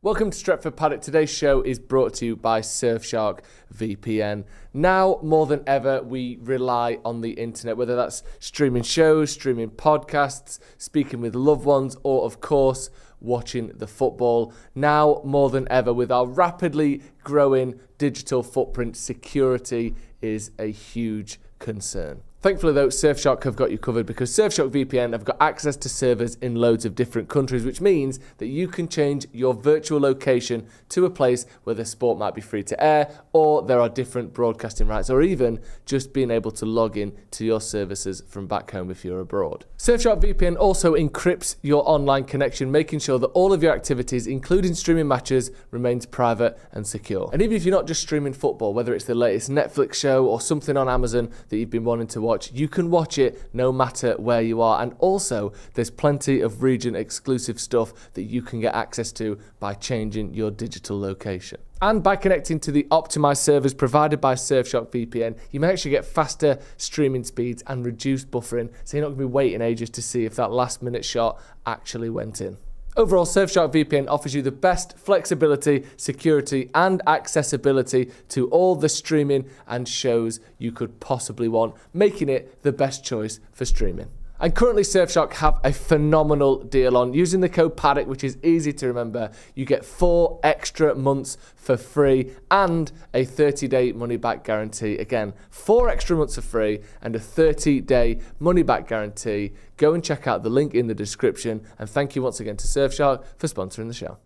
Welcome to Stretford Paddock. Today's show is brought to you by Surfshark VPN. Now more than ever, we rely on the internet, whether that's streaming shows, streaming podcasts, speaking with loved ones, or of course, watching the football. Now more than ever, with our rapidly growing digital footprint, security is a huge concern. Thankfully though, Surfshark have got you covered because Surfshark VPN have got access to servers in loads of different countries, which means that you can change your virtual location to a place where the sport might be free to air, or there are different broadcasting rights, or even just being able to log in to your services from back home if you're abroad. Surfshark VPN also encrypts your online connection, making sure that all of your activities, including streaming matches, remains private and secure. And even if you're not just streaming football, whether it's the latest Netflix show or something on Amazon that you've been wanting to watch, you can watch it no matter where you are. And also, there's plenty of region exclusive stuff that you can get access to by changing your digital location. And by connecting to the optimized servers provided by Surfshark VPN, you may actually get faster streaming speeds and reduced buffering, so you're not going to be waiting ages to see if that last minute shot actually went in. Overall, Surfshark VPN offers you the best flexibility, security, and accessibility to all the streaming and shows you could possibly want, making it the best choice for streaming. And currently Surfshark have a phenomenal deal on. Using the code Paddock, which is easy to remember, you get 4 extra months for free and a 30-day money-back guarantee. Again, 4 extra months for free and a 30-day money-back guarantee. Go and check out the link in the description. And thank you once again to Surfshark for sponsoring the show.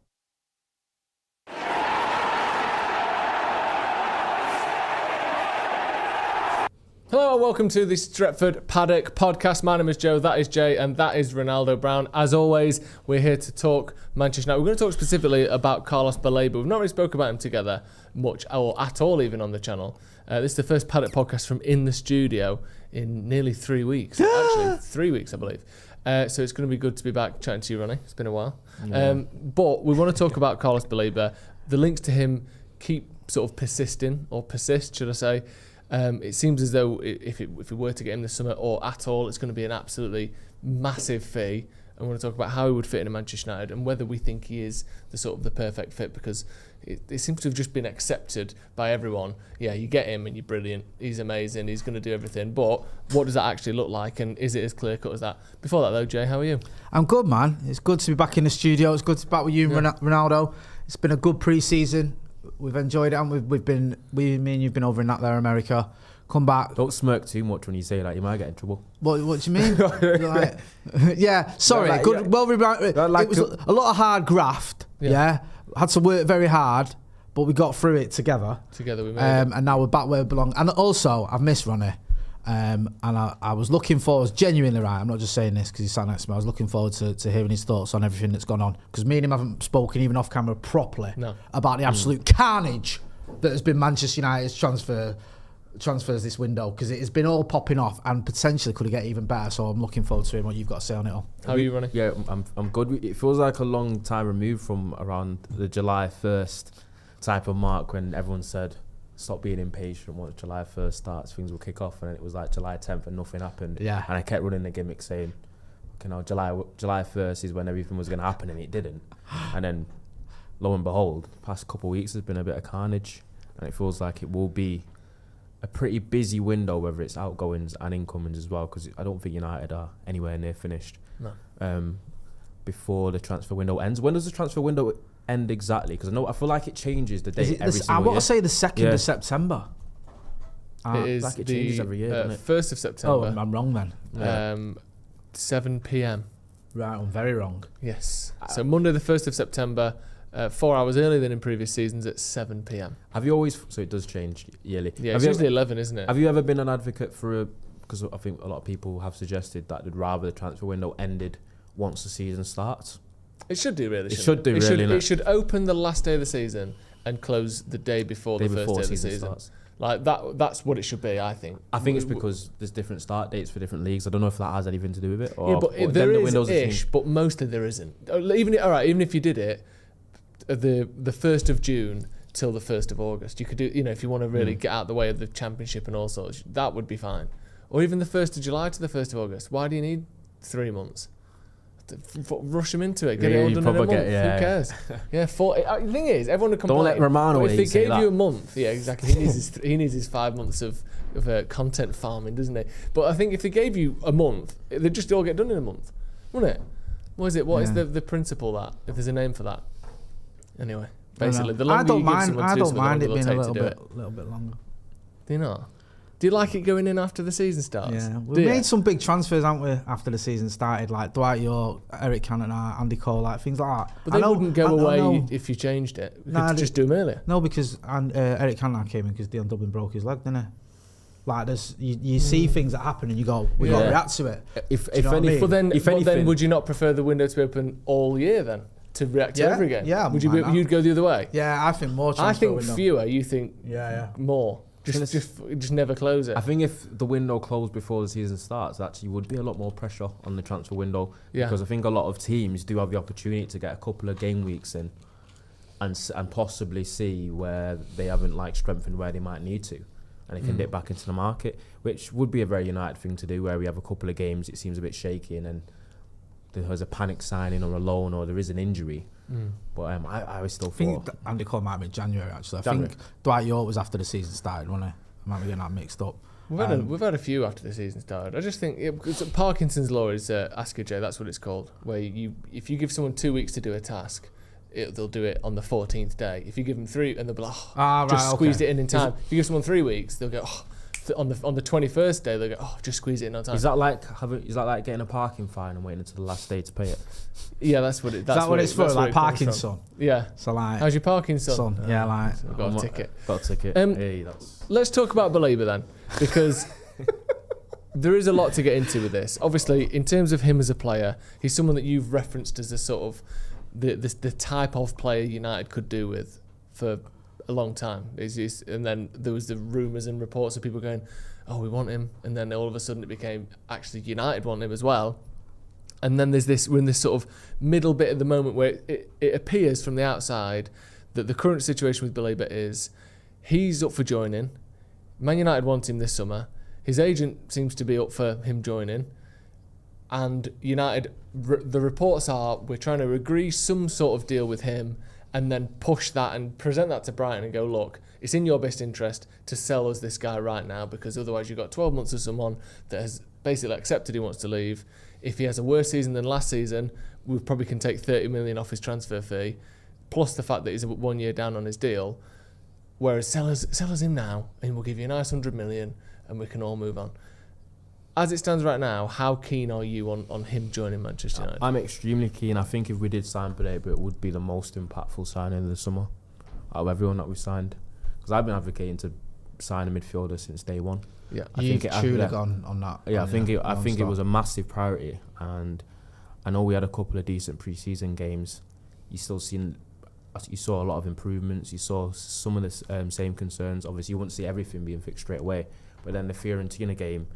Hello and welcome to the Stretford Paddock Podcast. My name is Joe, that is Jay, and that is Ronaldo Brown. As always, we're here to talk Manchester United. We're going to talk specifically about Carlos Baleba. We've not really spoken about him together much, or at all even on the channel. This is the first Paddock podcast from in the studio in nearly 3 weeks. Actually, 3 weeks, I believe. So it's going to be good to be back chatting to you, Ronnie. It's been a while. Yeah. But we want to talk about Carlos Baleba. The links to him keep sort of persisting, or persist, should I say. It seems as though if we were to get him this summer or at all, it's going to be an absolutely massive fee. And we want to talk about how he would fit in Manchester United and whether we think he is the perfect fit, because it seems to have just been accepted by everyone. Yeah, you get him and you're brilliant. He's amazing. He's going to do everything. But what does that actually look like? And is it as clear cut as that? Before that though, Jay, how are you? I'm good, man. It's good to be back in the studio. It's good to be back with you, yeah. Ronaldo. It's been a good pre-season. We've enjoyed it, and me and you've been over in America. Come back. Don't smirk too much when you say that. You might get in trouble. What do you mean? Yeah, sorry. Like, good. yeah. Well, it was a lot of hard graft. Yeah. Had to work very hard, but we got through it together. Together we made it. And now we're back where we belong. And also, I've missed Ronnie. And I was looking forward, genuinely right, I'm not just saying this because he sat next to me, I was looking forward to hearing his thoughts on everything that's gone on, because me and him haven't spoken even off camera properly about the absolute carnage that has been Manchester United's transfers this window, because it has been all popping off and potentially could get even better. So I'm looking forward to hearing what you've got to say on it all. How are you, Ronnie? Yeah, I'm good. It feels like a long time removed from around the July 1st type of mark when everyone said, stop being impatient. Once July 1st starts, things will kick off, and it was like July 10th and nothing happened. Yeah. And I kept running the gimmick saying, July 1st is when everything was going to happen, and it didn't. And then, lo and behold, the past couple of weeks has been a bit of carnage, and it feels like it will be a pretty busy window, whether it's outgoings and incomings as well, because I don't think United are anywhere near finished before the transfer window ends. When does the transfer window end exactly? Because I feel like it changes the date every single year. I want to say the 2nd of September. It is like it changes every year, doesn't it? 1st of September. Oh, I'm wrong then. Yeah. 7 p.m. Right, I'm very wrong. Yes. So Monday the 1st of September, 4 hours earlier than in previous seasons at 7 p.m. Have you always... So it does change yearly. Yeah, it's usually 11, isn't it? Have you ever been an advocate for because I think a lot of people have suggested that they'd rather the transfer window ended once the season starts? It should do, really. It should open the last day of the season and close the day before the first day of the season starts. Like that's what it should be, I think. I think it's because there's different start dates for different leagues. I don't know if that has anything to do with it. Or, yeah, but there is but mostly there isn't. Even if you did it the 1st of June till the 1st of August, you could do, if you want to really get out of the way of the championship and all sorts, that would be fine. Or even the 1st of July to the 1st of August. Why do you need 3 months? rush him into it. Get it all done in a month. Who cares? Yeah, 40. The thing is, everyone would complain. Don't let Romano if they gave that. you a month, yeah, exactly. He needs his 5 months of content farming, doesn't he? But I think if they gave you a month, they'd just all get done in a month, wouldn't it? What is it? What is the principle that? If there's a name for that. Anyway, basically, the longer you give someone to do something, mind the longer it they'll being take to do it. little bit longer. Do you not? Do you like it going in after the season starts? Yeah, we made some big transfers, haven't we, after the season started, like Dwight York, Eric Cantona, Andy Cole, like things like that. But they wouldn't go away if you changed it. You could just do them earlier. No, because Eric Cantona came in because Dion Dublin broke his leg, didn't he? Like you see things that happen and you go, we got to react to it. If anything, but then would you not prefer the window to be open all year then? To react to every game? Yeah, you'd go the other way? Yeah, I think more transfer I think window. Fewer, you think more. Just never close it. I think if the window closed before the season starts, actually would be a lot more pressure on the transfer window. Yeah. Because I think a lot of teams do have the opportunity to get a couple of game weeks in and possibly see where they haven't strengthened where they might need to. And they can dip back into the market, which would be a very United thing to do, where we have a couple of games, it seems a bit shaky, and then there's a panic signing or a loan or there is an injury. But I was still think Andy Cole might be January, actually. I think Dwight York was after the season started, wasn't he? I might be getting that mixed up. We've had a few after the season started. I just think Parkinson's law is Ask a J, that's what it's called, where if you give someone 2 weeks to do a task, they'll do it on the 14th day. If you give them 3, and they'll be like, just squeezed it in time. If you give someone 3 weeks, they'll go, on the 21st day, they'll go, just squeeze it in on time. Is that like getting a parking fine and waiting until the last day to pay it? Yeah, that's what it. That's is that what it's for? Like Parkinson. Yeah. So like, how's your Parkinson? Yeah, like I've got a ticket. Got a ticket. Let's talk about Baleba then, because there is a lot to get into with this. Obviously, in terms of him as a player, he's someone that you've referenced as a sort of the type of player United could do with for a long time. And then there was the rumours and reports of people going, oh, we want him, and then all of a sudden it became actually United want him as well. And then we're in this sort of middle bit at the moment where it appears from the outside that the current situation with Baleba is he's up for joining. Man United want him this summer. His agent seems to be up for him joining. And United, the reports are, we're trying to agree some sort of deal with him and then push that and present that to Brighton and go, look, it's in your best interest to sell us this guy right now, because otherwise you've got 12 months of someone that has basically accepted he wants to leave. If he has a worse season than last season, we probably can take 30 million off his transfer fee, plus the fact that he's 1 year down on his deal. Whereas sell us him now and we'll give you a nice 100 million and we can all move on. As it stands right now, how keen are you on him joining Manchester United? I'm extremely keen. I think if we did sign Baleba, it would be the most impactful signing of the summer out of everyone that we signed. Because I've been advocating to sign a midfielder since day one. Yeah, you've truly gone on that. Yeah, I think it was a massive priority, and I know we had a couple of decent pre-season games. You saw a lot of improvements. You saw some of the same concerns. Obviously, you wouldn't see everything being fixed straight away, but then the Fiorentina game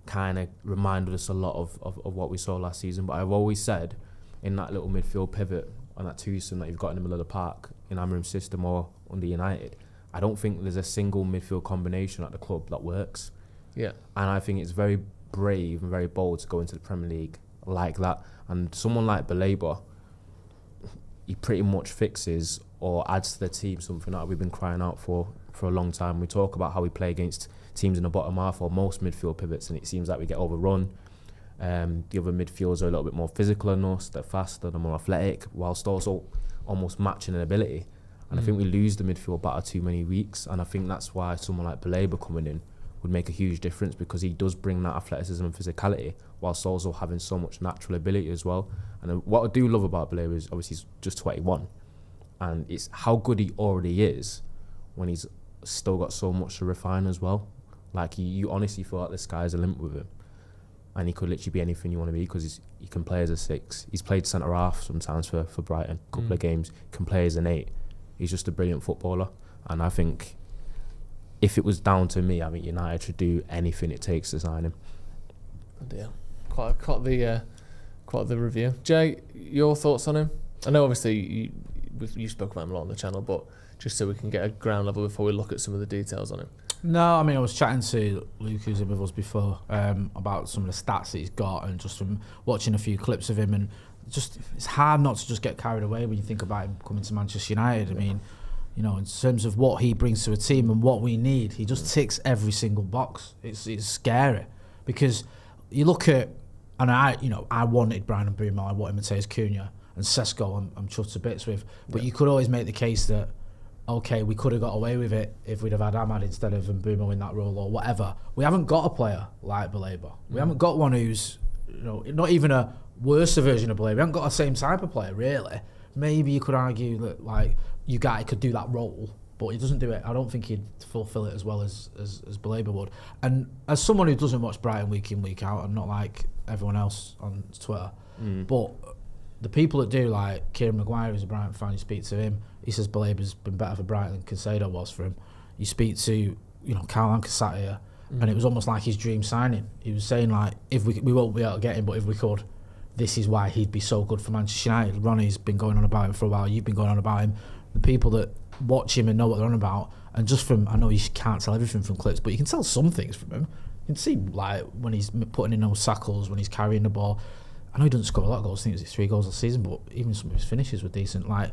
kind of reminded us a lot of what we saw last season. But I've always said, in that little midfield pivot on that twosome that you've got in the middle of the park in Amorim's system or under United, I don't think there's a single midfield combination at the club that works. Yeah. And I think it's very brave and very bold to go into the Premier League like that. And someone like Baleba, he pretty much fixes or adds to the team something that we've been crying out for a long time. We talk about how we play against teams in the bottom half or most midfield pivots, and it seems like we get overrun. The other midfielders are a little bit more physical than us, they're faster, they're more athletic, whilst also almost matching in ability. And I think we lose the midfield battle too many weeks, and I think that's why someone like Baleba coming in would make a huge difference, because he does bring that athleticism and physicality whilst also having so much natural ability as well. And what I do love about Baleba is obviously he's just 21, and it's how good he already is when he's still got so much to refine as well. Like you honestly feel like the sky's a limit with him, and he could literally be anything you want to be, because he can play as a 6. He's played centre half sometimes for Brighton, a couple of games, can play as an 8. He's just a brilliant footballer, and I think if it was down to me, I think United should do anything it takes to sign him. Oh dear. Quite the review. Jay, your thoughts on him? I know obviously you spoke about him a lot on the channel, but just so we can get a ground level before we look at some of the details on him. No, I mean, I was chatting to Luke, who's in with us before, about some of the stats that he's got, and just from watching a few clips of him, and just it's hard not to just get carried away when you think about him coming to Manchester United. I mean, you know, in terms of what he brings to a team and what we need, he just ticks every single box. It's scary because you look at, and I wanted Brian and Bruno, I wanted Mateus Cunha and Sesko. I'm chuffed to bits with, but you could always make the case that, okay, we could have got away with it if we'd have had Ahmad instead of Mbumo in that role or whatever. We haven't got a player like Baleba. We haven't got one who's, you know, not even a worse version of Baleba. We haven't got the same type of player, really. Maybe you could argue that, like, Ugarte could do that role, but he doesn't do it. I don't think he'd fulfil it as well as Baleba would. And as someone who doesn't watch Brighton week in, week out, I'm not like everyone else on Twitter, but the people that do, like Kieran Maguire, who's a Brighton fan, you speak to him, he says Baleba's been better for Brighton than Caicedo was for him. You speak to, you know, Carl Anka sat here, and it was almost like his dream signing. He was saying, like, if we won't be able to get him, but if we could, this is why he'd be so good for Manchester United. Ronnie's been going on about him for a while. You've been going on about him. The people that watch him and know what they're on about, and just from, I know you can't tell everything from clips, but you can tell some things from him. You can see, like, when he's putting in those tackles, when he's carrying the ball. I know he doesn't score a lot of goals. I think it's 3 goals a season, but even some of his finishes were decent. Like,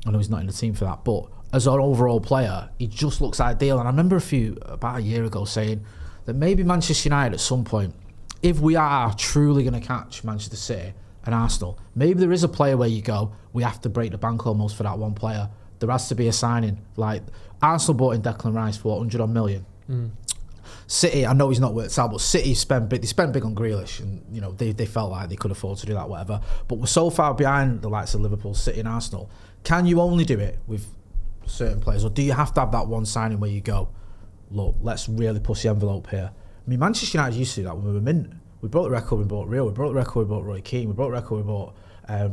I know he's not in the team for that, but as an overall player, he just looks ideal. And I remember about a year ago saying that maybe Manchester United at some point, if we are truly going to catch Manchester City and Arsenal, maybe there is a player where you go, we have to break the bank almost for that one player. There has to be a signing. Like, Arsenal bought in Declan Rice for 100 odd million. City, I know he's not worked out, but City spent big on Grealish, and you know they felt like they could afford to do that, whatever. But we're so far behind the likes of Liverpool, City and Arsenal. Can you only do it with certain players, or do you have to have that one signing where you go, look, let's really push the envelope here? I mean, Manchester United used to do that when we were mint. We broke the record, we bought Real, we broke the record, we bought Roy Keane, we broke the record, we bought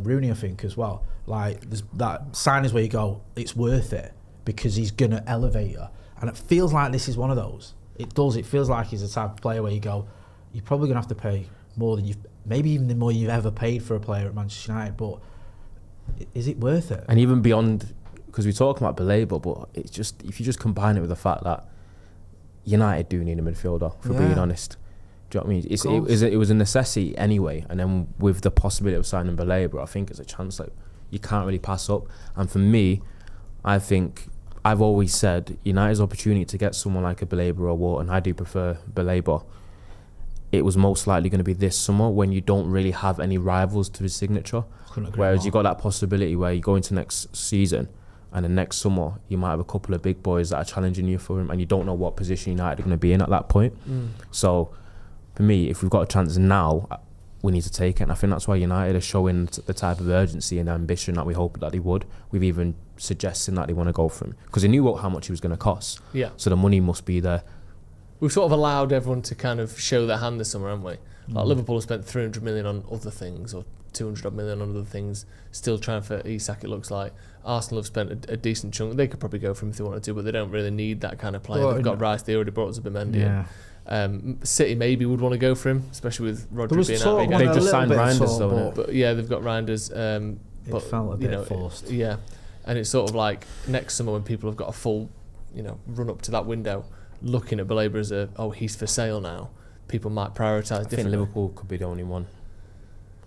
Rooney, I think, as well. Like, there's that signings where you go, it's worth it because he's gonna elevate you, and it feels like this is one of those. It does. It feels like he's the type of player where you go, you're probably going to have to pay more than maybe even more you've ever paid for a player at Manchester United, but is it worth it? And even beyond, because we're talking about Baleba, but it's just, if you just combine it with the fact that United do need a midfielder, for being honest. Do you know what I mean? It was a necessity anyway, and then with the possibility of signing Baleba, I think it's a chance that you can't really pass up. And for me, I think, I've always said United's opportunity to get someone like a Baleba or Wharton, I do prefer Baleba, it was most likely going to be this summer when you don't really have any rivals to his signature. Whereas you got that possibility where you go into next season and then next summer you might have a couple of big boys that are challenging you for him, and you don't know what position United are going to be in at that point. So for me, if we've got a chance now, we need to take it, and I think that's why United are showing the type of urgency and ambition that we hoped that they would. We've even suggesting that they want to go for him because they knew how much he was going to cost. Yeah. So the money must be there. We've sort of allowed everyone to kind of show their hand this summer, haven't we? Like Liverpool have spent 300 million on other things, or 200 million on other things, still trying for Isak, it looks like. Arsenal have spent a decent chunk. They could probably go for him if they wanted to, but they don't really need that kind of player. Well, they've got Rice, they already brought Zubimendi in. City maybe would want to go for him, especially with Rodri being out. They just signed Reinders, though, but yeah, they've got Reinders. It felt a bit forced. Yeah, and it's sort of like next summer when people have got a full, run up to that window, looking at Baleba as he's for sale now. People might prioritise differently. I think Liverpool could be the only one.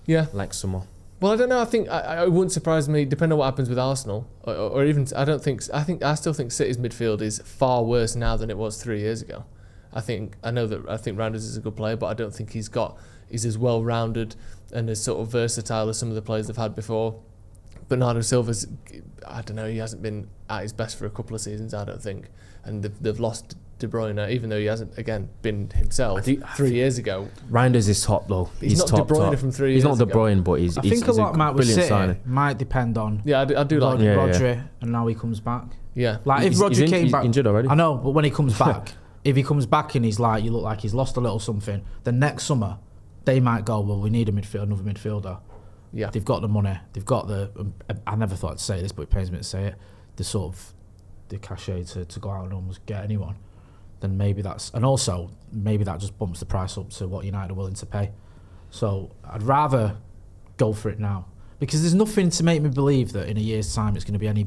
Yeah, next summer. Well, I don't know. I think it wouldn't surprise me, depending on what happens with Arsenal, or even I still think City's midfield is far worse now than it was 3 years ago. I think Reinders is a good player, but I don't think he's as well rounded and as sort of versatile as some of the players they've had before. Bernardo Silva's, I don't know, he hasn't been at his best for a couple of seasons, I don't think, and they've lost De Bruyne, even though he hasn't again been himself 3 years ago. Reinders is top though. He's not top, De Bruyne top. from 3 years ago. He's not De Bruyne, but he's. I think a lot might with City signing. might depend on. Yeah, I do like Rodri, and now he comes back. Yeah, like if Rodri came back, injured already. I know, but when he comes back, if he comes back and he's like, you look like he's lost a little something, then next summer they might go, well, we need another midfielder. Yeah, they've got the money, they've got the. I never thought I'd say this, but it pains me to say it. The sort of the cachet to go out and almost get anyone. Then maybe that just bumps the price up to what United are willing to pay. So I'd rather go for it now because there's nothing to make me believe that in a year's time it's going to be any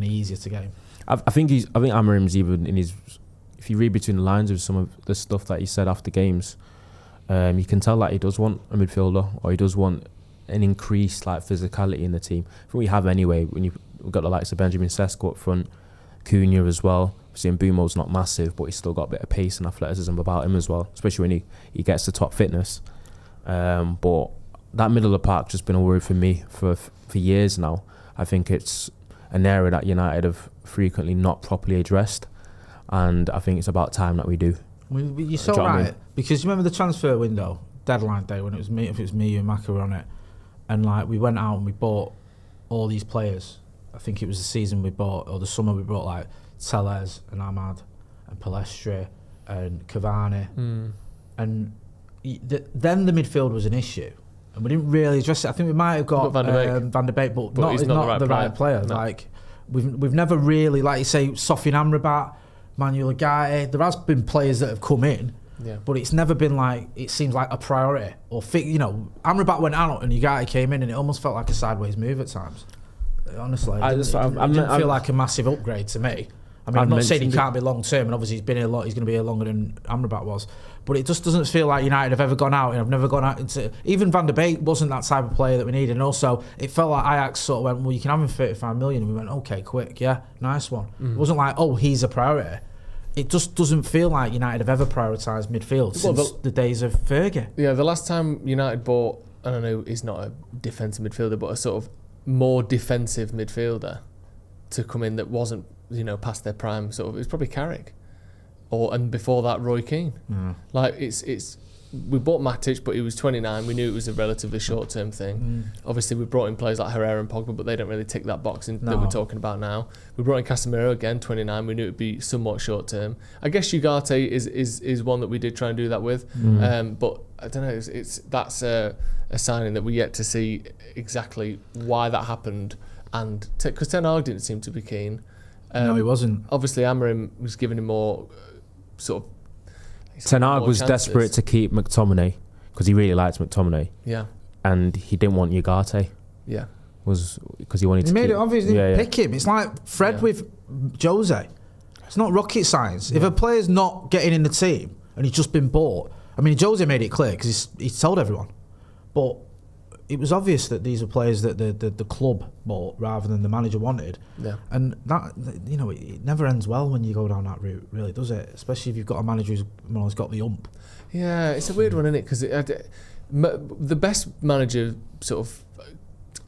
easier to get him. I think Amorim's even in his if you read between the lines of some of the stuff that he said after games, you can tell that he does want a midfielder, or he does want an increased like physicality in the team. I think we have anyway. When you've got the likes of Benjamin Sesko up front, Cunha as well. Seeing Mbumo's not massive, but he's still got a bit of pace and athleticism about him as well, especially when he gets to top fitness. But that middle of the park just been a worry for me for years now. I think it's an area that United have frequently not properly addressed, and I think it's about time that we do. You're so right, because you remember the transfer window deadline day when it was me, if it was me, you and Maka were on it, and like we went out and we bought all these players. I think it was the season we bought, or the summer we bought like Tellez and Ahmad and Palestre and Cavani, and then the midfield was an issue, and we didn't really address it. I think we might have got Van der Beek, but he's not the right player. No. Like we've never really, like you say, Sofian Amrabat, Manuel Ugarte. There has been players that have come in, but it's never been like, it seems like a priority. Or Amrabat went out and Ugarte came in, and it almost felt like a sideways move at times. Honestly, it didn't feel like a massive upgrade to me. I mean, I'm not saying he can't be long term, and obviously he's been here a lot. He's going to be here longer than Amrabat was, but it just doesn't feel like United have ever gone out. And I've never gone out into, even Van der Beek wasn't that type of player that we needed. And also, it felt like Ajax sort of went, well, you can have him 35 million, and we went, okay, quick, yeah, nice one. It wasn't like, oh, he's a priority. It just doesn't feel like United have ever prioritised midfield since the days of Fergie. Yeah, the last time United bought, I don't know, he's not a defensive midfielder, but a sort of more defensive midfielder to come in that wasn't, past their prime, sort of, it was probably Carrick, and before that Roy Keane. Like it's we bought Matic, but he was 29. We knew it was a relatively short-term thing. Obviously, we brought in players like Herrera and Pogba, but they don't really tick that box that we're talking about now. We brought in Casemiro again, 29. We knew it'd be somewhat short-term. I guess Ugarte is one that we did try and do that with, but I don't know. That's a signing that we yet to see exactly why that happened, and because Ten Hag didn't seem to be keen. No, he wasn't. Obviously, Amorim was giving him more sort of. Ten Hag was desperate to keep McTominay because he really liked McTominay. Yeah. And he didn't want Ugarte. Yeah. Was because he wanted to. He made keep, it obvious. He didn't pick him. It's like Fred with Jose. It's not rocket science. If a player's not getting in the team and he's just been bought, I mean, Jose made it clear because he's told everyone, but it was obvious that these are players that the club bought rather than the manager wanted. Yeah. And that, it never ends well when you go down that route, really, does it? Especially if you've got a manager who's got the ump. Yeah, it's a weird one, isn't it? Because the best manager sort of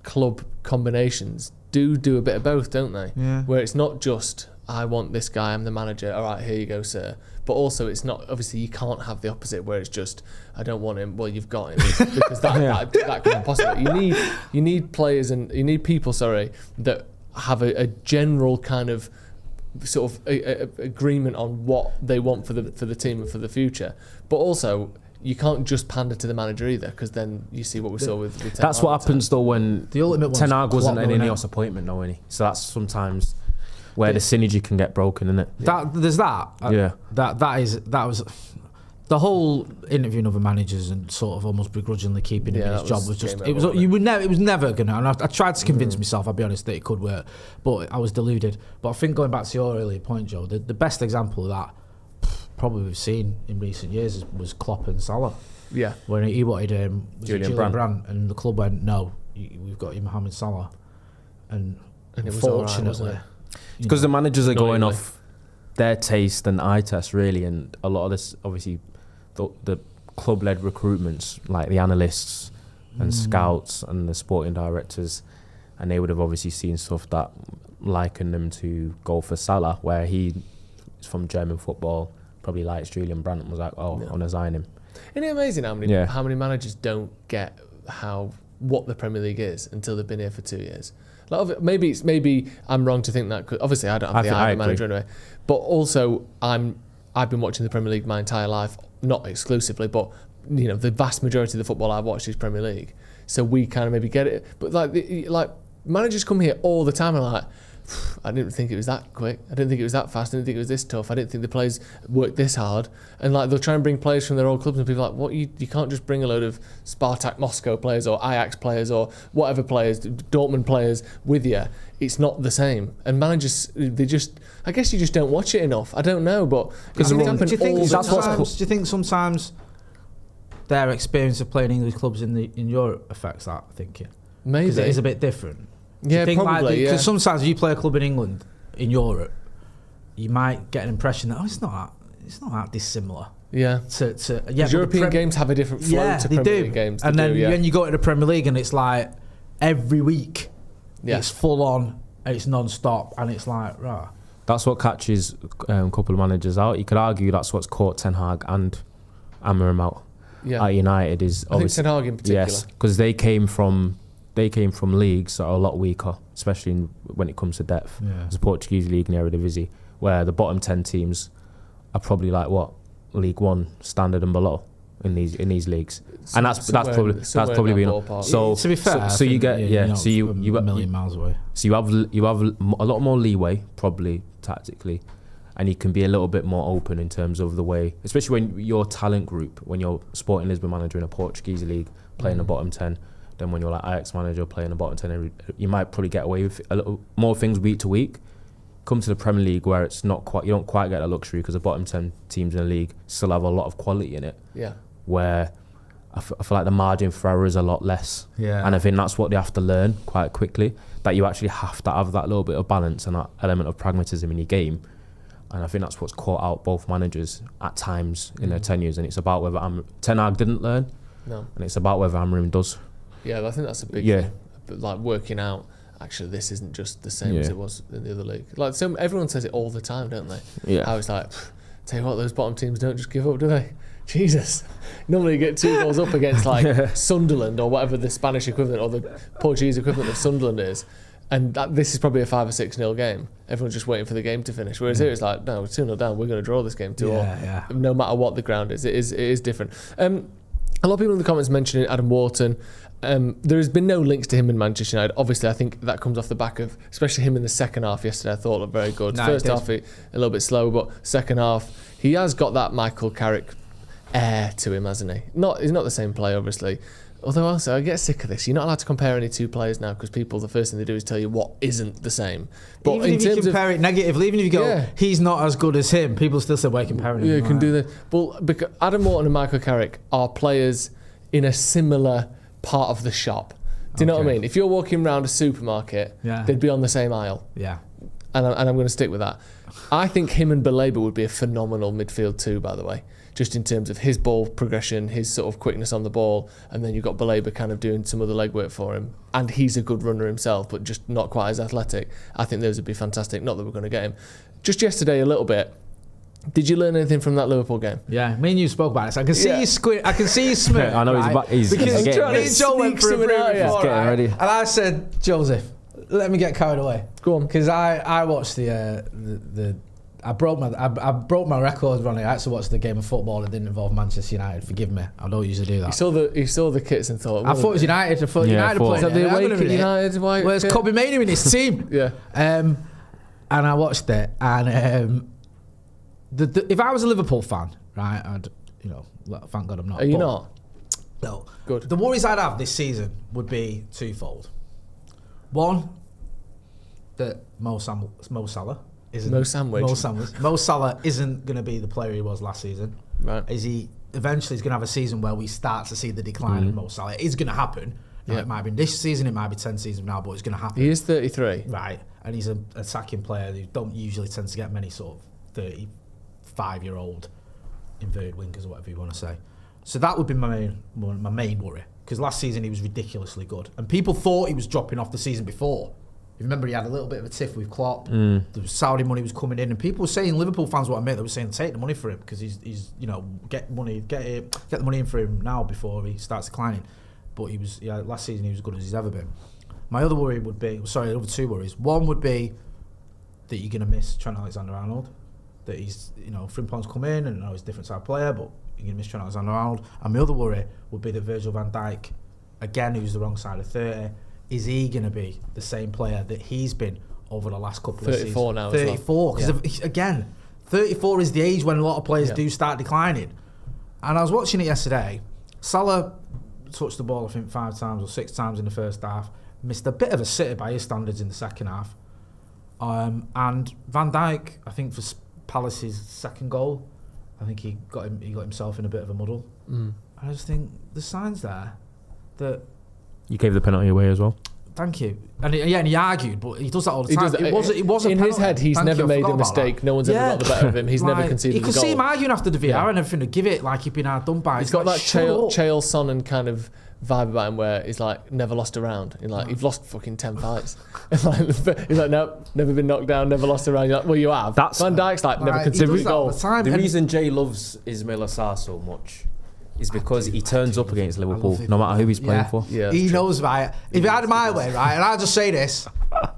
club combinations do a bit of both, don't they? Yeah. Where it's not just, I want this guy, I'm the manager, all right, here you go, sir. But also, it's not, obviously, you can't have the opposite where it's just, I don't want him, well, you've got him. Because that can be possible. You need players and you need people, that have a general kind of sort of a agreement on what they want for the team and for the future. But also, you can't just pander to the manager either, because then you see what we saw with Ten Hag. That's what happens, though, when Ten Hag wasn't an Ineos appointment, though, any. So that's sometimes where the synergy can get broken, isn't it? There's that. That was the whole interviewing other managers and sort of almost begrudgingly keeping him in his job was just. It was never gonna. And I tried to convince myself, I'll be honest, that it could work, but I was deluded. But I think going back to your earlier point, Joe, the best example of that probably we've seen in recent years was Klopp and Salah. Yeah. When he wanted Julian Brandt, and the club went, no, we've got you Mohamed Salah, and unfortunately. Because the managers are going off their taste and eye test, really, and a lot of this, obviously, the club-led recruitments, like the analysts and scouts and the sporting directors, and they would have obviously seen stuff that likened them to go for Salah, where he is from German football, probably likes Julian Brandt, and was like, I want to sign him. Isn't it amazing how many managers don't get what the Premier League is until they've been here for 2 years? Like, maybe I'm wrong to think that, cause obviously I don't have the eye of a manager anyway, but also I've been watching the Premier League my entire life, not exclusively, but the vast majority of the football I've watched is Premier League, so we kind of maybe get it. But like managers come here all the time and are like, I didn't think it was that quick. I didn't think it was that fast. I didn't think it was this tough. I didn't think the players worked this hard. And like they'll try and bring players from their old clubs, and people are like, what? You can't just bring a load of Spartak Moscow players or Ajax players or whatever players, Dortmund players with you. It's not the same. And managers, I guess you just don't watch it enough. I don't know, but do you think sometimes their experience of playing English clubs in Europe affects that thinking? Maybe because it is a bit different. Yeah, probably. Because sometimes if you play a club in England, in Europe, you might get an impression that it's not that dissimilar. Yeah. European games have a different flow to Premier League games. And then when you go to the Premier League and it's like every week, it's full on, and it's non-stop, and it's like, right. That's what catches a couple of managers out. You could argue that's what's caught Ten Hag and Amorim out at United. I think Ten Hag in particular. Yes, because they came from leagues that are a lot weaker, especially when it comes to depth. Yeah. There's a Portuguese league and Eredivisie, where the bottom 10 teams are probably like League One standard and below in these leagues, and that's probably been so. To be fair, so you get you a million miles away. So you have a lot more leeway probably tactically, and you can be a little bit more open in terms of the way, especially when your talent group, when you're Sporting Lisbon manager in a Portuguese league playing the bottom 10. Then when you're like Ajax manager playing the bottom 10, you might probably get away with a little more things week to week. Come to the Premier League where it's not quite, you don't quite get a luxury because the bottom 10 teams in the league still have a lot of quality in it. Yeah. Where I feel like the margin for error is a lot less. Yeah. And I think that's what they have to learn quite quickly, that you actually have to have that little bit of balance and that element of pragmatism in your game. And I think that's what's caught out both managers at times in their tenures. And it's about whether Ten Hag didn't learn. No. And it's about whether Amorim does. Yeah, I think that's a big thing. Like working out, actually, this isn't just the same as it was in the other league. Like everyone says it all the time, don't they? Yeah. I was like, tell you what, those bottom teams don't just give up, do they? Jesus. Normally you get 2 goals up against like Sunderland or whatever the Spanish equivalent or the Portuguese equivalent of Sunderland is. And this is probably a 5 or 6-0 game. Everyone's just waiting for the game to finish. Whereas here it's like, no, we're 2-0 down. We're going to draw this game 2-0. No matter what the ground is. It is different. A lot of people in the comments mentioning Adam Wharton. There has been no links to him in Manchester United. Obviously, I think that comes off the back of, especially him in the second half yesterday, I thought looked very good. First half, a little bit slow, but second half, he has got that Michael Carrick air to him, hasn't he? He's not the same player, obviously. Although also, I get sick of this. You're not allowed to compare any two players now because people, the first thing they do is tell you what isn't the same. But even if you compare it negatively, even if you go, he's not as good as him, people still say, we're comparing him. Yeah, you can do that. Well, because Adam Wharton and Michael Carrick are players in a similar part of the shop. Do you know what I mean? If you're walking around a supermarket, they'd be on the same aisle. Yeah. And I'm going to stick with that. I think him and Baleba would be a phenomenal midfield too, by the way. Just in terms of his ball progression, his sort of quickness on the ball, and then you've got Baleba kind of doing some of the legwork for him. And he's a good runner himself, but just not quite as athletic. I think those would be fantastic. Not that we're going to get him. Just yesterday, a little bit. Did you learn anything from that Liverpool game? Yeah, me and you spoke about it. So I can see you squint. I can see you smirk. I know he's because me and Joe went for a break before, getting ready. And I said, Joseph, let me get carried away. Go on, because I watched the. I broke my record, Ronnie. I actually watched the game of football that didn't involve Manchester United. Forgive me, I don't usually do that. He saw the kits and thought. I thought it was United. I thought United playing. Is that the away kit United? Well, it's Kobe Manu in his team. Yeah. And I watched it, and if I was a Liverpool fan, right, I'd thank God I'm not. Are you not? No. Good. The worries I'd have this season would be twofold. One, that Mo Salah. Mo Salah isn't going to be the player he was last season. Right. Is he eventually going to have a season where we start to see the decline of Mo Salah? It is going to happen. Now, it might be this season, it might be 10 seasons now, but it's going to happen. He is 33. Right. And he's an attacking player who don't usually tend to get many sort of 35-year-old inverted wingers or whatever you want to say. So that would be my main worry. Because last season he was ridiculously good. And people thought he was dropping off the season before. You remember he had a little bit of a tiff with Klopp. The Saudi money was coming in, and people were saying, Liverpool fans, what I meant, they were saying, take the money for him because he's get the money in for him now before he starts declining. But last season he was as good as he's ever been. My other worry would be, the other two worries. One would be that you're going to miss Trent Alexander-Arnold. That he's, Frimpong's come in and I know he's a different type of player, but you're going to miss Trent Alexander-Arnold. And my other worry would be that Virgil van Dijk, again, who's the wrong side of 30, is he going to be the same player that he's been over the last couple of seasons? 34 now. 34, because again, 34 is the age when a lot of players do start declining. And I was watching it yesterday. Salah touched the ball, I think, 5 times or 6 times in the first half. Missed a bit of a sitter by his standards in the second half. And Van Dijk, I think for Palace's second goal, I think he got himself in a bit of a muddle. And I just think the signs there that You gave the penalty away as well. Thank you. And he argued, but he does that all the time. It was a in penalty. his head, he's never made a mistake. No one's ever got the better of him. He's never conceded a goal. You could see him arguing after the VR and everything to give it like he'd been hard done by. He's got that Chael Sonnen kind of vibe about him where he's like never lost a round. He's like, you've lost fucking 10 fights. He's like, no, never been knocked down, never lost a round. You're like, well, you have. Van Dijk's like never conceded a goal. The reason Jay loves Ismail Assar so much is because he turns up against Liverpool no matter who he's playing for. Yeah, he knows, right? If he had it my way, right, and I'll just say this,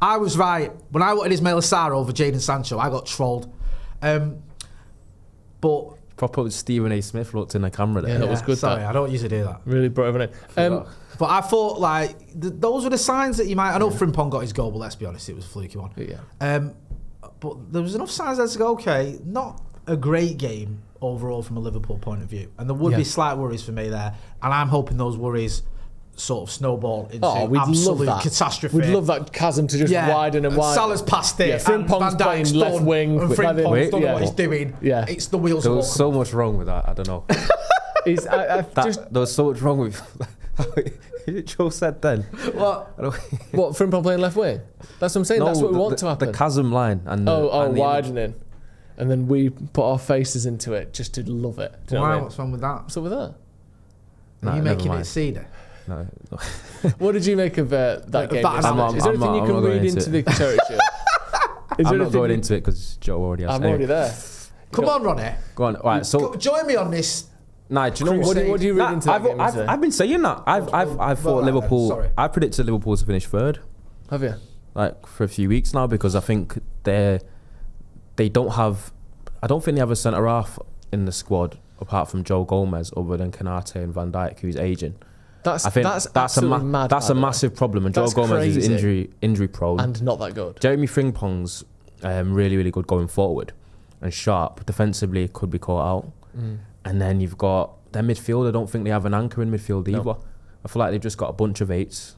I was right. When I wanted Ismail Assar over Jadon Sancho, I got trolled. But proper Stephen A. Smith looked in the camera there. Yeah, that was good. Sorry, I don't usually do that. Really brought everyone in. But I thought, like, those were the signs that you might... I know Frimpong got his goal, but let's be honest, it was a fluky one. Yeah. But there was enough signs there to go, okay, not a great game overall from a Liverpool point of view. And there would be slight worries for me there. And I'm hoping those worries sort of snowball into absolute catastrophe. We'd love that chasm to just widen and widen. Salah's past it. Yeah, Frimpong's playing left wing. And Frimpong's done what he's doing. Yeah. It's the wheels. There was so much wrong with that. I don't know. There was so much wrong with... Joe said then. What Frimpong playing left wing? That's what I'm saying. That's what we want to happen. The chasm line and widening, and then we put our faces into it just to love it. Why? What's wrong with that? What's up with that? Are you making it cedar? No. What did you make of that game? Is there anything you can read into the territory? I'm not going into it because Joe already has. I'm already there. Come on, Ronnie. Go on. Right. So join me on this. Nah, do you know what do you read into that game? I've been saying that. I've thought Liverpool. Sorry. I predicted Liverpool to finish third. Have you? Like for a few weeks now, because I think they don't have. I don't think they have a centre half in the squad apart from Joe Gomez, other than Kanate and Van Dijk, who's aging. That's a massive problem, and Joe Gomez is injury prone and not that good. Jeremy Frimpong's really good going forward, and sharp defensively, could be caught out. And then you've got their midfield. I don't think they have an anchor in midfield either. No. I feel like they've just got a bunch of eights.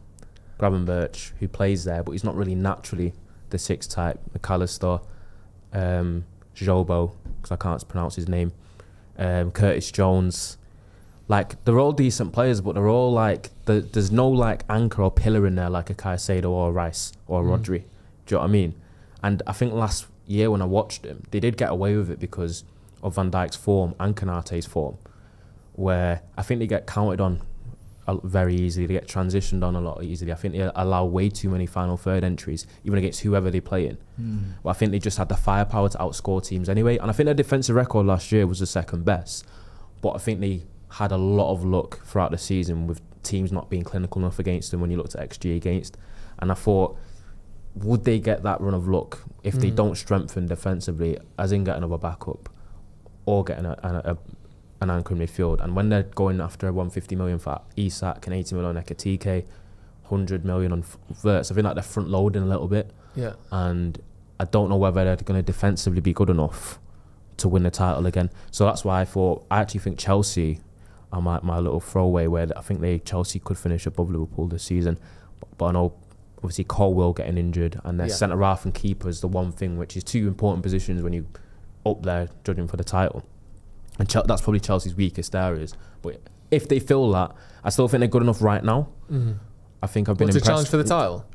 Gravenberch, who plays there, but he's not really naturally the 6 type. McAllister, Jobo, because I can't pronounce his name. Curtis Jones. Like, they're all decent players, but they're all like, there's no like anchor or pillar in there like a Caicedo or a Rice or a Rodri. Do you know what I mean? And I think last year when I watched them, they did get away with it because of Van Dijk's form and Kanate's form, where I think they get counted on very easily. They get transitioned on a lot easily. I think they allow way too many final third entries, even against whoever they play in. But I think they just had the firepower to outscore teams anyway. And I think their defensive record last year was the second best. But I think they had a lot of luck throughout the season with teams not being clinical enough against them when you looked at XG against. And I thought, would they get that run of luck if they don't strengthen defensively, as in get another backup or get an anchor in midfield? And when they're going after 150 million for Isak and 80 million on Ekitike, 100 million on Verts, I think like they're front loading a little bit. Yeah. And I don't know whether they're going to defensively be good enough to win the title again. So that's why I actually think Chelsea are my little throwaway, where I think Chelsea could finish above Liverpool this season. But I know obviously Colwill getting injured, and their centre half and keeper is the one thing, which is 2 important positions when you up there judging for the title. And that's probably Chelsea's weakest areas. But if they fill that, I still think they're good enough right now. I think I've been impressed. To challenge for the title?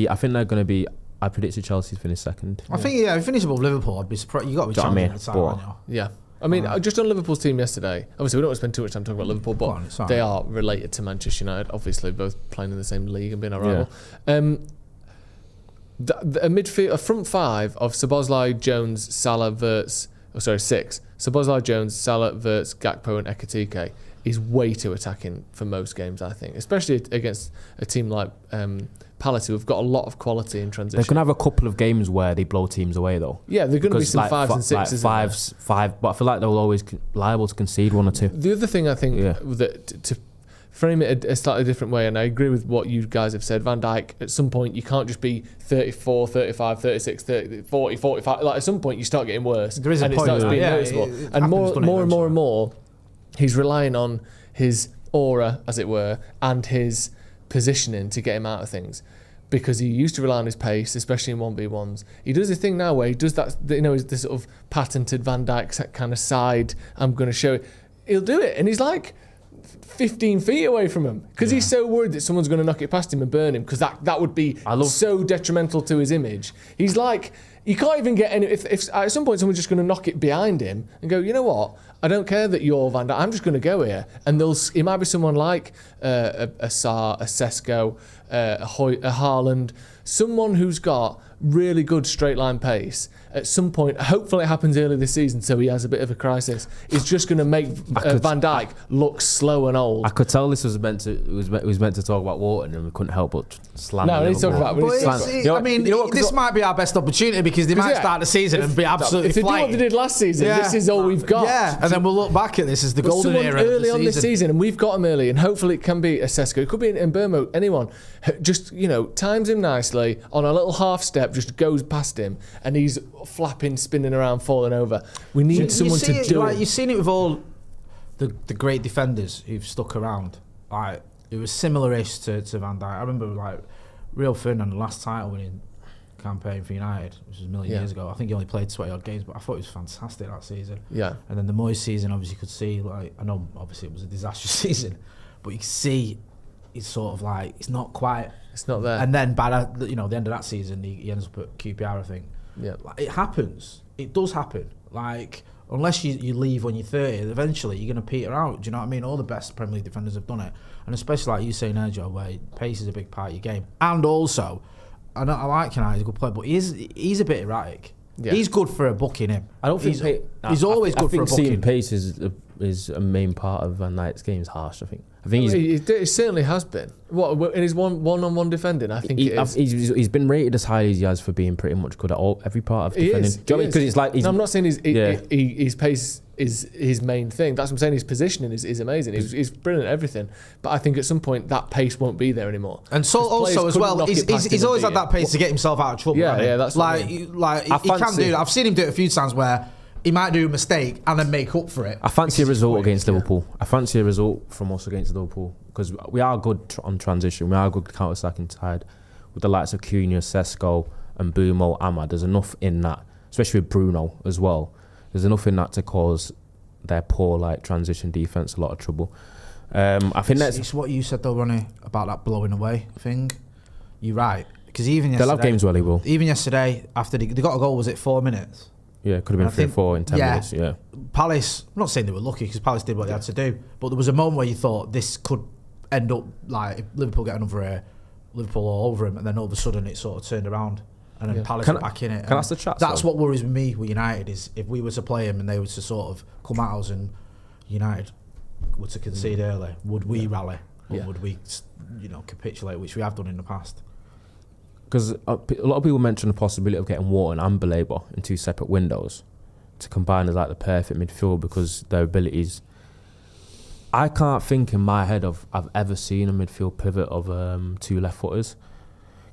I think they're going to be... I predicted Chelsea to finish second. I think, if finish above Liverpool, I'd be surprised. You've got to be challenging for the title, aren't you? Yeah. I mean, just on Liverpool's team yesterday, obviously we don't want to spend too much time talking about Liverpool, but they are related to Manchester United, obviously, both playing in the same league and being a rival. A front 5 of Szoboszlai, Jones, Salah, Verts... 6. Szoboszlai, Jones, Salah, Verts, Gakpo and Ekitike is way too attacking for most games, I think. Especially against a team like Palace, who have got a lot of quality in transition. They're going to have a couple of games where they blow teams away, though. Yeah, they're going to be some 5s and 6s. Like five, but I feel like they'll always liable to concede 1 or 2. The other thing I think that frame it a slightly different way, and I agree with what you guys have said. Van Dijk, at some point, you can't just be 34, 35, 36, 30, 40, 45. Like, at some point, you start getting worse. There is a point. It starts being noticeable. And more and more, he's relying on his aura, as it were, and his positioning to get him out of things. Because he used to rely on his pace, especially in 1v1s. He does a thing now where he does that, this sort of patented Van Dijk kind of side, I'm going to show it. He'll do it, and he's like 15 feet away from him because he's so worried that someone's going to knock it past him and burn him, because that would be so detrimental to his image. He's like, you can't even get any. If at some point someone's just going to knock it behind him and go, you know what? I don't care that you're Van Dijk. I'm just going to go here, and it might be someone like a Sarr, a Sesko, a Haaland, someone who's got really good straight line pace. At some point, hopefully it happens early this season, so he has a bit of a crisis. It's just going to make Van Dijk look slow and old. I could tell this was meant to talk about Wharton, and we couldn't help but slam. No, we need to talk about. This might be our best opportunity, because they might start the season and be absolutely flying. If they do what they did last season, this is all we've got. Yeah, and then we'll look back at this as the golden era early of the on this season, and we've got him early, and hopefully it can be a Sesko. It could be an Mbeumo, anyone. Just times him nicely on a little half step, just goes past him, and he's flapping, spinning around, falling over. We need someone to do it. You've seen it with all the great defenders who've stuck around. Like, it was similar-ish to Van Dijk. I remember, like, Rio Ferdinand, the last title winning campaign for United, which was a million years ago. I think he only played 20-odd games, but I thought it was fantastic that season. Yeah. And then the Moyes season, obviously, you could see, like, I know obviously it was a disastrous season, but you could see it's sort of like, it's not quite. It's not there. And then by the end of that season, he ends up at QPR, I think. Yeah. Like, it happens. It does happen. Like, unless you leave when you're 30, eventually you're going to peter out. Do you know what I mean? All the best Premier League defenders have done it. And especially like you saying there, Joe, where pace is a big part of your game. And also, I like United, he's a good player, but he's a bit erratic. Yeah. He's good for a booking him. I don't think he's always good for a booking. I think seeing pace is a main part of Van Dijk's game. Is harsh. I think he certainly has been. What in his one-on-one defending? I think he's been rated as highly as he has for being pretty much good at every part of defending. Because it's like I'm not saying his pace is his main thing. That's what I'm saying. His positioning is amazing. He's brilliant at everything. But I think at some point that pace won't be there anymore. And so also as well, he's always had that pace to get himself out of trouble. Yeah, that's like he can do that. I've seen him do it a few times where he might do a mistake and then make up for it. I fancy a result against Liverpool. I fancy a result from us against Liverpool, because we are good on transition. We are good counter-attacking side with the likes of Cunha, Sesko and Mbeumo, Ahmad. There's enough in that, especially with Bruno as well. There's enough in that to cause their poor transition defence a lot of trouble. I think it's what you said though, Ronnie, about that blowing away thing. You're right, because even yesterday, they'll have games where they will. Even yesterday, after they got a goal, was it 4 minutes? Yeah, it could have been 3-4 in 10 minutes. Yeah, Palace. I'm not saying they were lucky, because Palace did what they had to do, but there was a moment where you thought this could end up like if Liverpool get another Liverpool all over him, and then all of a sudden it sort of turned around, and then Palace were back in it. Can I ask the chat? That's what worries me with United, is if we were to play him and they were to sort of come at us and United were to concede early, would we rally, or would we, capitulate, which we have done in the past? Because a lot of people mention the possibility of getting Wharton and Baleba in 2 separate windows to combine as like the perfect midfield, because their abilities. I can't think in my head I've ever seen a midfield pivot of 2 left footers,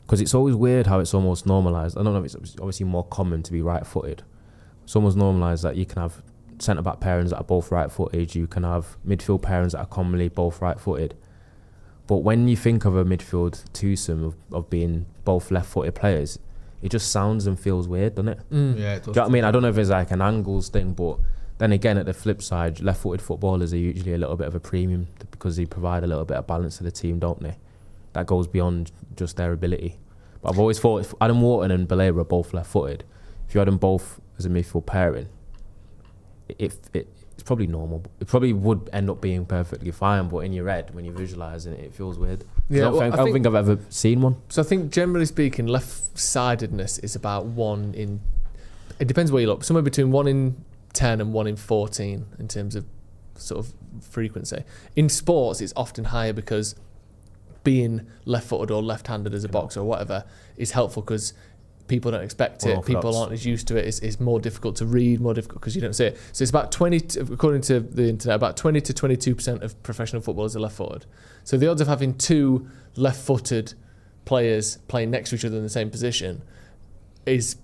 because it's always weird how it's almost normalised. I don't know if it's obviously more common to be right footed. It's almost normalised that you can have centre back pairings that are both right footed. You can have midfield pairings that are commonly both right footed. But when you think of a midfield twosome of being both left-footed players, it just sounds and feels weird, doesn't it? Yeah, it does. Do you know what I mean? I don't know if it's like an angles thing, but then again, at the flip side, left-footed footballers are usually a little bit of a premium because they provide a little bit of balance to the team, don't they? That goes beyond just their ability. But I've always thought if Adam Wharton and Baleba are both left-footed, if you had them both as a midfield pairing, it's probably normal. It probably would end up being perfectly fine, but in your head, when you're visualising it, it feels weird. Yeah, I don't think I've ever seen one. So I think, generally speaking, left-sidedness is about 1 in... It depends where you look. Somewhere between 1 in 10 and 1 in 14 in terms of sort of frequency. In sports, it's often higher because being left-footed or left-handed as a boxer or whatever is helpful, because people don't expect it. People aren't as used to it. It's more difficult to read, more difficult because you don't see it. So it's about 20, according to the internet, about 20 to 22% of professional footballers are left-footed. So the odds of having two left-footed players playing next to each other in the same position is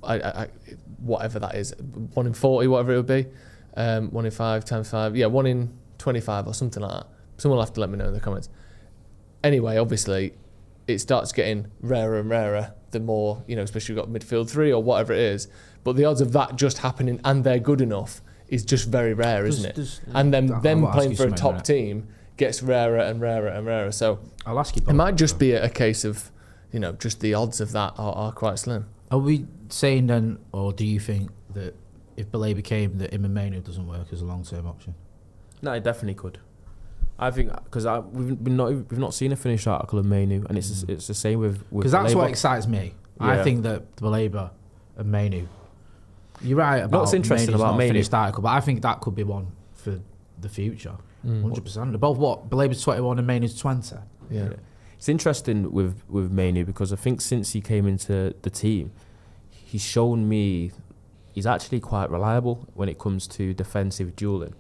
whatever that is, 1 in 40, whatever it would be, 1 in 5 times 5, 1 in 25 or something like that. Someone will have to let me know in the comments. Anyway, obviously, it starts getting rarer and rarer the more, especially you've got midfield 3 or whatever it is. But the odds of that just happening and they're good enough is just very rare, isn't it? And then them playing for a top team gets rarer and rarer and rarer. So I'll ask you. It might just be a case of, just the odds of that are quite slim. Are we saying then, or do you think that if Baleba came, that Manu doesn't work as a long-term option? No, it definitely could. I think because we've not seen a finished article of Manu, and it's the same with because that's Baleba. what excites me. Yeah. I think that Baleba and Manu. You're right about what's interesting Manu's about not Manu. a finished article, but I think that could be one for the future. 100%. They're both what? Baleba's 21 and Manu's 20. Yeah. It's interesting with Manu because I think since he came into the team, he's shown me he's actually quite reliable when it comes to defensive duelling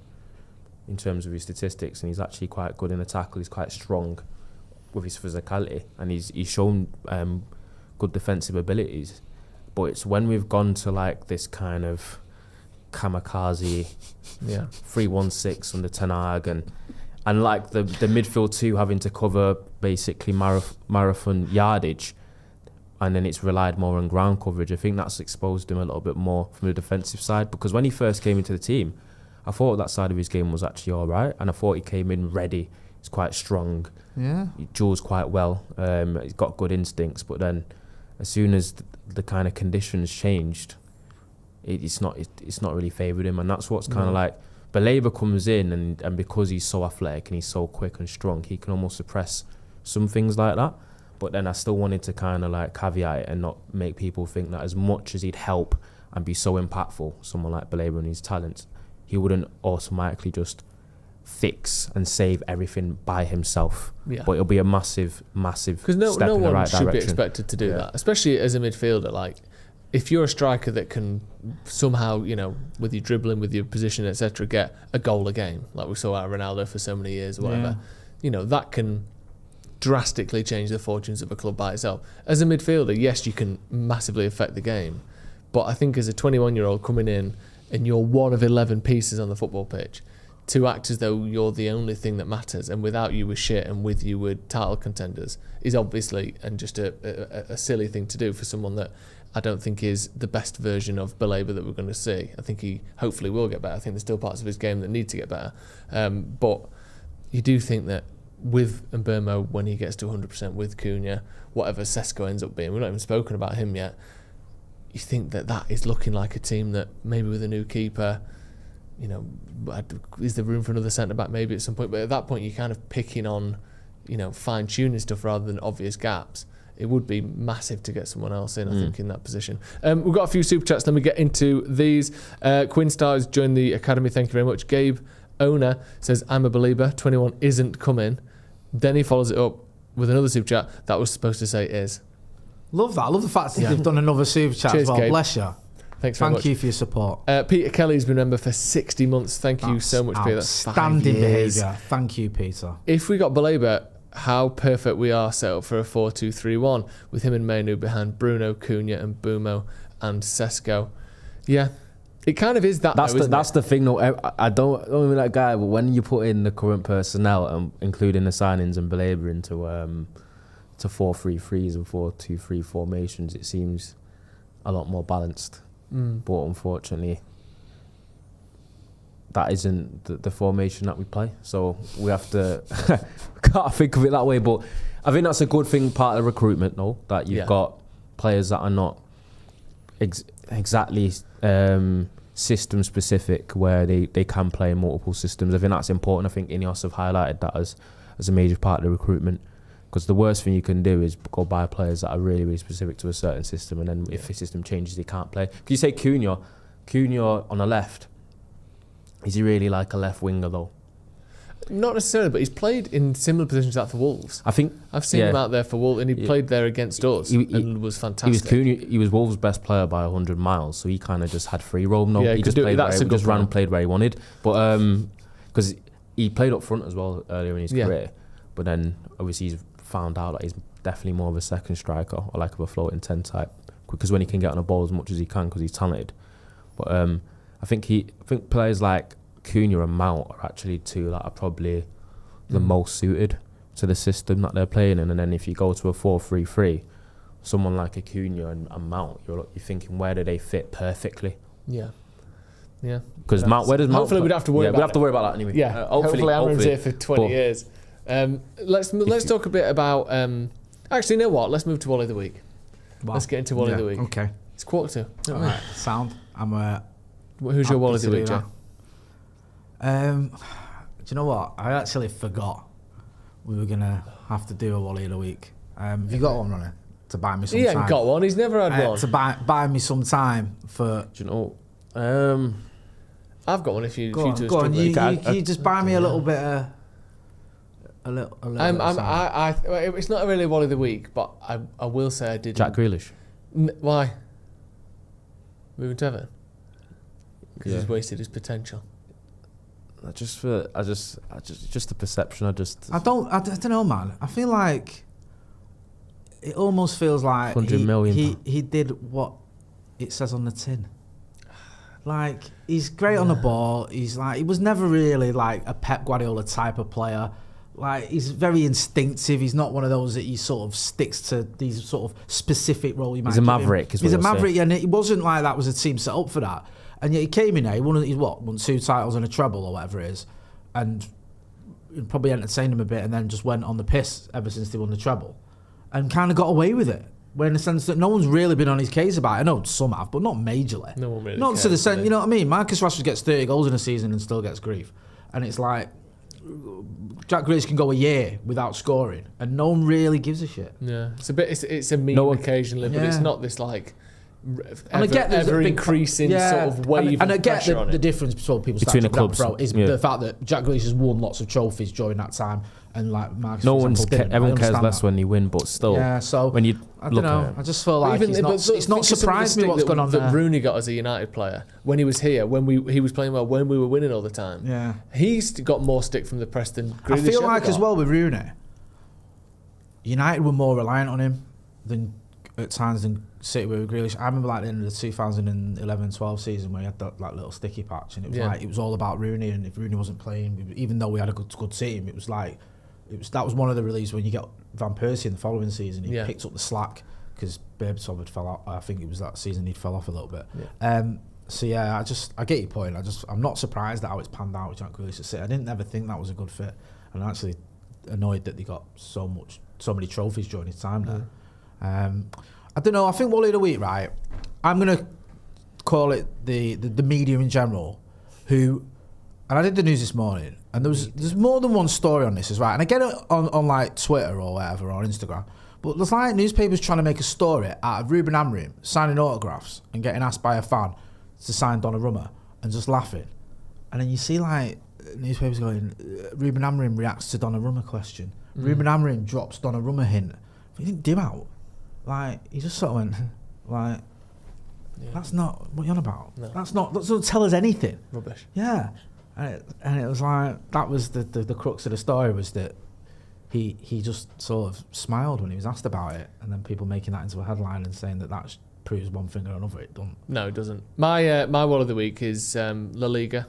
in terms of his statistics, and he's actually quite good in the tackle. He's quite strong with his physicality, and he's shown good defensive abilities. But it's when we've gone to like this kind of kamikaze 3-1-6 under Ten Hag and like the midfield 2 having to cover basically marathon yardage, and then it's relied more on ground coverage. I think that's exposed him a little bit more from the defensive side, because when he first came into the team, I thought that side of his game was actually all right, and I thought he came in ready. He's quite strong. Yeah, he duels quite well. He's got good instincts, but then as soon as the kind of conditions changed, it's not really favoured him, and that's what's kind of like Baleba comes in, and because he's so athletic and he's so quick and strong, he can almost suppress some things like that. But then I still wanted to kind of like caveat it and not make people think that as much as he'd help and be so impactful, someone like Baleba and his talents, he wouldn't automatically just fix and save everything by himself. Yeah. But it'll be a massive step in the right direction. Because no one should be expected to do that, especially as a midfielder. Like, if you're a striker that can somehow, with your dribbling, with your position, etc., get a goal a game, like we saw out of Ronaldo for so many years or whatever, that can drastically change the fortunes of a club by itself. As a midfielder, yes, you can massively affect the game, but I think as a 21-year-old coming in and you're one of 11 pieces on the football pitch, to act as though you're the only thing that matters, and without you we're shit and with you we're title contenders, is obviously and just a silly thing to do for someone that I don't think is the best version of Baleba that we're going to see. I think he hopefully will get better. I think there's still parts of his game that need to get better. But you do think that with Mbeumo, when he gets to 100%, with Cunha, whatever Sesko ends up being, we've not even spoken about him yet, you think that is looking like a team that maybe with a new keeper, is there room for another centre-back maybe at some point? But at that point, you're kind of picking on, fine-tuning stuff rather than obvious gaps. It would be massive to get someone else in, I think, in that position. We've got a few super chats. Let me get into these. Quinn Stars joined the academy. Thank you very much. Gabe Owner says, I'm a Belieber. 21 isn't coming. Then he follows it up with another super chat that was supposed to say is. Love that. I love the fact that they've done another super chat as well. Gabe. Bless you. Thanks very much. Thank you for your support. Peter Kelly's been a member for 60 months. Thank you so much, Peter. That's 5 outstanding years. behaviour. Thank you, Peter. If we got Baleba, how perfect we are set up for a 4-2-3-1 with him and Manu behind Bruno, Cunha and Mbeumo and Sesko. Yeah, it kind of is that. That's the thing. No, I don't mean that guy, but when you put in the current personnel, including the signings and Baleba into 4-3-3s and 4-2-3 formations, it seems a lot more balanced. But unfortunately, that isn't the formation that we play. So we have to can't think of it that way. But I think that's a good thing, part of the recruitment, though, that you've got players that are not exactly system specific, where they can play in multiple systems. I think that's important. I think Ineos have highlighted that as a major part of the recruitment. Because the worst thing you can do is go buy players that are really, really specific to a certain system, and then if the system changes, they can't play. Because you say Cunha on the left, is he really like a left winger though? Not necessarily, but he's played in similar positions to that for Wolves. I think I've seen him out there for Wolves, and he played there against us and was fantastic. He was Wolves' best player by 100 miles, so he kind of just had free roam. No, he just played where he wanted. But because he played up front as well earlier in his career, but then obviously he's found out that he's definitely more of a second striker or like of a floating 10 type, because when he can get on the ball as much as he can because he's talented. But I think players like Cunha and Mount are actually two that are probably the most suited to the system that they're playing in. And then if you go to a 4-3-3, someone like a Cunha and Mount, you're thinking, where do they fit perfectly? Yeah. Because Mount, where does Mount? Hopefully, we'd have to worry about. We'd have to worry about that anyway. Yeah. Hopefully Amorim's here for 20 years. Let's talk a bit about. Actually, you know what? Let's move to Wally of the week. Wow. Let's get into Wally of the week. Okay. It's 1:45. All right. Sound. Who's your Wally of the week, Joe? Do you know what? I actually forgot we were gonna have to do a Wally of the week. Have you got one, Ronnie, to buy me some time? He ain't got one. He's never had one. To buy me some time for. Do you know? I've got one. If you go on, you just buy me a little bit of. A little it's not really a Wally of the week, but I will say I did. Jack Grealish. Why? Moving to Everton? Because he's wasted his potential. Just the perception. I don't know, man. I feel like it almost feels like 100 million. He did what it says on the tin. Like, he's great on the ball. He was never really like a Pep Guardiola type of player. Like, he's very instinctive. He's not one of those that he sort of sticks to these sort of specific role. He's a maverick. He's a maverick, and it wasn't like that was a team set up for that. And yet he came in there. He won 2 titles and a treble or whatever it is, and probably entertained him a bit, and then just went on the piss ever since they won the treble, and kind of got away with it. Where in the sense that no one's really been on his case about it. I know some have, but not majorly. No one really not cares, to the sense, you know what I mean? Marcus Rashford gets 30 goals in a season and still gets grief, and it's like Jack Grealish can go a year without scoring, and no one really gives a shit. Yeah, it's a meme occasionally, but it's not this like ever increasing sort of wave. And I get pressure on the it. difference between the clubs is the fact that Jack Grealish has won lots of trophies during that time, and like Marcus, everyone cares less when you win, but still, So when you I don't know. I just feel like it's not surprised me what's going on there. That Rooney got as a United player when he was here, he was playing well, when we were winning all the time. Yeah, he's got more stick from the press than Grealish. I feel like as well with Rooney, United were more reliant on him at times than City were with Grealish. I remember like the end of the 2011-12 season where he had that like little sticky patch, and it was like it was all about Rooney, and if Rooney wasn't playing, even though we had a good team, it was like that was one of the reliefs when you get Van Persie in the following season. He picked up the slack because Berbatov had fell out. I think it was that season he fell off a little bit. Yeah. I get your point. I'm not surprised at how it's panned out with Jack Grealish at City. I didn't ever think that was a good fit, and I'm actually annoyed that they got so many trophies during his time there. I don't know. I think Wally of the week, right? I'm gonna call it the media in general, and I did the news this morning, and there's more than one story on this, is right. And I get it on like Twitter or whatever or Instagram, but there's like newspapers trying to make a story out of Ruben Amorim signing autographs and getting asked by a fan to sign Donnarumma and just laughing, and then you see like newspapers going, Ruben Amorim reacts to Donnarumma question. Ruben Amorim drops Donnarumma hint. He didn't dim out. Like, he just sort of went, like, that's not what you're on about. No. That doesn't tell us anything. Rubbish. Yeah. And it was like, that was the crux of the story, was that he just sort of smiled when he was asked about it, and then people making that into a headline and saying that proves one thing or another. It doesn't. No, it doesn't. My Wall of the Week is La Liga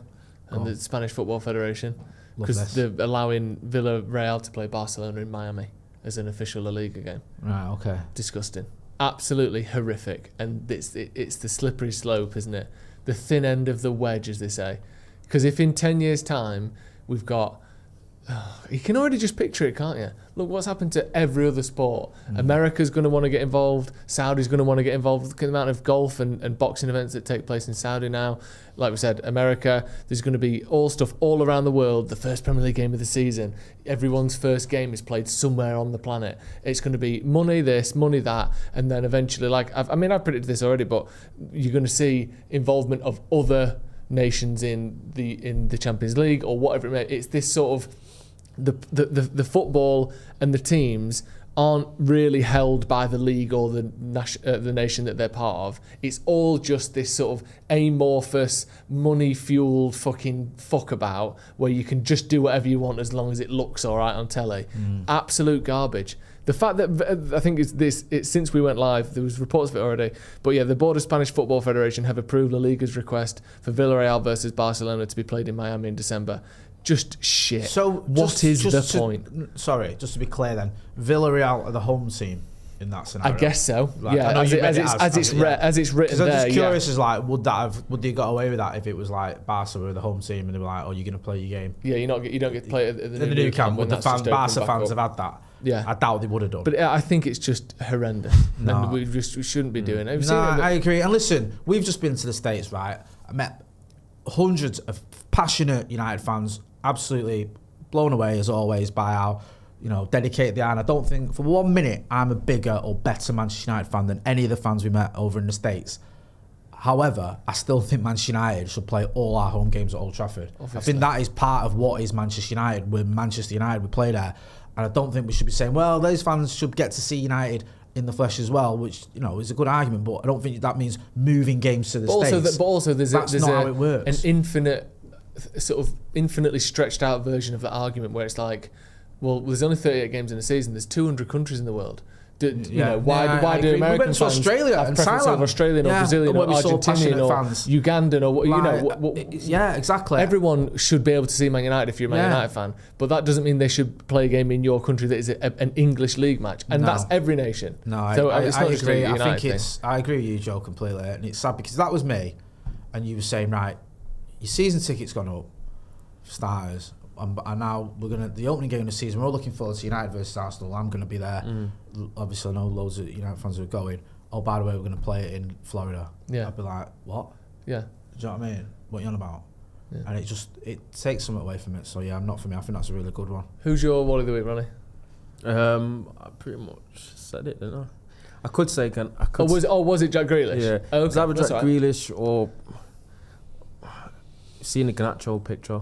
and the Spanish Football Federation, because they're allowing Villarreal to play Barcelona in Miami as an official La Liga game. Right, okay. Disgusting. Absolutely horrific. And it's the slippery slope, isn't it? The thin end of the wedge, as they say. Because if in 10 years' time we've got... you can already just picture it, can't you? Look what's happened to every other sport. America's going to want to get involved. Saudi's going to want to get involved. Look at the amount of golf and boxing events that take place in Saudi now. Like we said, America, there's going to be stuff all around the world. The first Premier League game of the season. Everyone's first game is played somewhere on the planet. It's going to be money this, money that. And then eventually, I've predicted this already, but you're going to see involvement of other nations in the Champions League or whatever it may be. It's this sort of the football and the teams aren't really held by the league or the nation that they're part of. It's all just this sort of amorphous, money-fueled fucking fuckabout where you can just do whatever you want as long as it looks all right on telly. Absolute garbage. The fact that I think it's since we went live, there was reports of it already, but yeah, the Board of Spanish Football Federation have approved La Liga's request for Villarreal versus Barcelona to be played in Miami in December. Just shit. So what is the point? Sorry, just to be clear then, Villarreal are the home team in that scenario. I guess so. Like, yeah, as it's written there. I'm just curious, as like, would they got away with that if it was like Barca were the home team and they were like, oh, you're going to play your game? Yeah, you don't get to play at the new camp. Would the Barca fans have had that? Yeah, I doubt they would have done. But I think it's just horrendous. No. And we shouldn't be doing it. I agree. And listen, we've just been to the States, right? I met hundreds of passionate United fans, absolutely blown away as always by how dedicated they are. And I don't think for 1 minute I'm a bigger or better Manchester United fan than any of the fans we met over in the States. However, I still think Manchester United should play all our home games at Old Trafford. Obviously. I think that is part of what is Manchester United. We're Manchester United, we play there. And I don't think we should be saying, well, those fans should get to see United in the flesh as well, which is a good argument, but I don't think that means moving games to the States. But also there's not how it works. An infinitely stretched out version of the argument where it's like, well, there's only 38 games in a season. There's 200 countries in the world. Why do American fans Australia have and preference over Australian or Brazilian or Argentinian or Ugandan or yeah, exactly. Everyone should be able to see Man United if you're a Man United fan, but that doesn't mean they should play a game in your country that is an English league match, and that's every nation. No, I agree. I agree with you, Joe, completely, and it's sad because that was me, and you were saying, right, your season ticket's gone up, for starters. And now the opening game of the season, we're all looking forward to United versus Arsenal. I'm going to be there. Obviously, I know loads of United fans are going. Oh, by the way, we're going to play it in Florida. Yeah. I'd be like, what? Yeah. Do you know what I mean? What are you on about? Yeah. And it takes something away from it. So yeah, not for me. I think that's a really good one. Who's your Wally of the week, Ronnie? I pretty much said it, didn't I? I could say was it Jack Grealish? Yeah. Oh, was that Jack Grealish or seeing the Garnacho picture?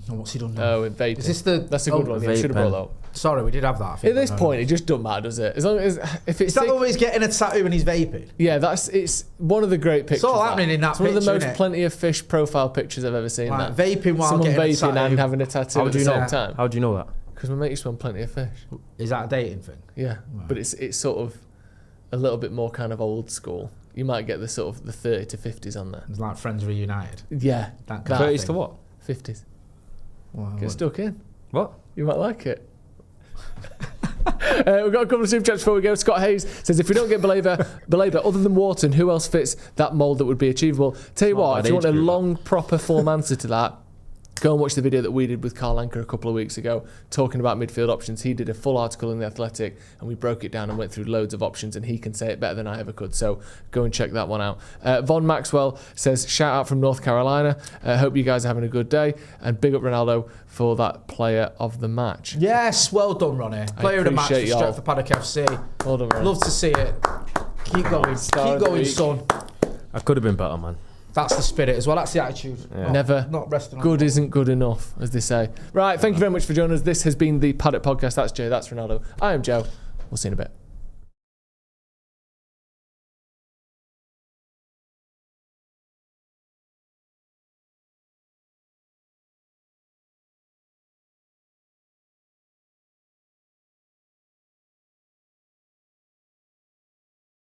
And what's he done now? Oh, vaping. Is this that's a good one. Yeah, should have brought that up. Sorry, we did have that. At this point, it just doesn't matter, does it? As long as if it's. Is that always getting a tattoo when he's vaping? Yeah, it's one of the great pictures. It's all happening in that picture. It's one of the most plenty of fish profile pictures I've ever seen. Like, vaping while someone getting vaping a tattoo. and having a tattoo at the same time. How do you know that? Because my mate used to run Plenty of Fish. Is that a dating thing? Yeah, right. But it's sort of a little bit more kind of old school. You might get the sort of the 30 to 50s on there. It's like Friends Reunited. Yeah, that 30s to what? 50s. Wow, Get stuck in. What? You might like it. We've got a couple of super chats before we go. Scott Hayes says, if we don't get Baleba, other than Wharton, who else fits that mould that would be achievable? Tell you what, if you want a long, proper form answer to that, go and watch the video that we did with Carl Anker a couple of weeks ago talking about midfield options. He did a full article in The Athletic and we broke it down and went through loads of options, and he can say it better than I ever could. So go and check that one out. Von Maxwell says, shout out from North Carolina. Hope you guys are having a good day, and big up Ronaldo for that player of the match. Yes, well done, Ronnie. Player of the match for Stretford Paddock FC. Well done, Ronnie. Love to see it. Keep going. Keep going, son. I could have been better, man. That's the spirit as well. That's the attitude. Yeah. Not resting. Good isn't good enough, as they say. Right, thank you very much for joining us. This has been the Paddock Podcast. That's Jay, that's Ronaldo. I am Joe. We'll see you in a bit.